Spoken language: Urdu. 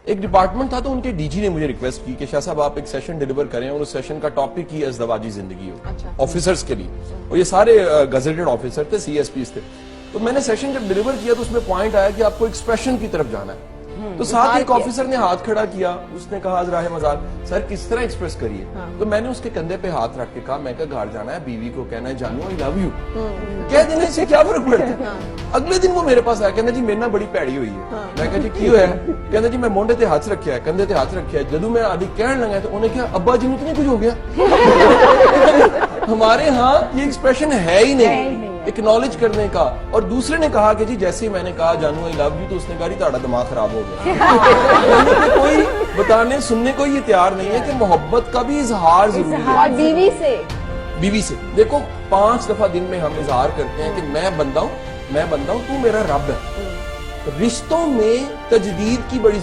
ایک ڈپارٹمنٹ تھا تو ان کے ڈی جی نے مجھے ریکویسٹ کی کہ شاہ صاحب آپ ایک سیشن ڈیلیور کریں اور اس سیشن کا ٹاپک ہی ازدواجی زندگی ہو آفیسرز کے لیے, اور یہ سارے گزیٹڈ آفیسر تھے, سی ایس پیز تھے. تو میں نے سیشن جب ڈیلیور کیا تو اس میں پوائنٹ آیا کہ آپ کو ایکسپریشن کی طرف جانا ہے. تو ساتھ ایک آفیسر نے ہاتھ کھڑا کیا, اس نے کہا ذرا مزاج سر کس طرح ایکسپریس کریے. تو میں نے اس کے کندھے پہ ہاتھ رکھ کے کہا میں کہ گھر جانا ہے, بیوی کو کہنا ہے جانو آئی لو یو, کہہ دینے سے کیا فرق پڑتا ہے. اگلے دن وہ میرے پاس آیا, کہنا جی میرے نہ بڑی پیڑی ہوئی ہے. میں کہا جی کیوں ہے, کہنا جی میں مونڈے تے ہاتھ رکھیا ہے, کندھے تے ہاتھ رکھیا ہے. جدو میں آدھی کہن لگا تو انہیں کہا ابا جی اتنے کچھ ہو گیا. ہمارے ہاں یہ ایکسپریشن ہے ہی نہیں اکنالج کرنے کا. اور دوسرے نے کہا کہ جی جیسے میں نے کہا جانو آئی لو یو تو اس نے کہا جی تہاڈا دماغ خراب ہو گیا. کوئی بتانے سننے کو یہ تیار نہیں ہے کہ محبت کا بھی اظہار ضروری ہے. اور بیوی سے دیکھو 5 دفعہ دن میں ہم اظہار کرتے ہیں کہ میں بندہ ہوں تو میرا رب ہے. رشتوں میں تجدید کی بڑی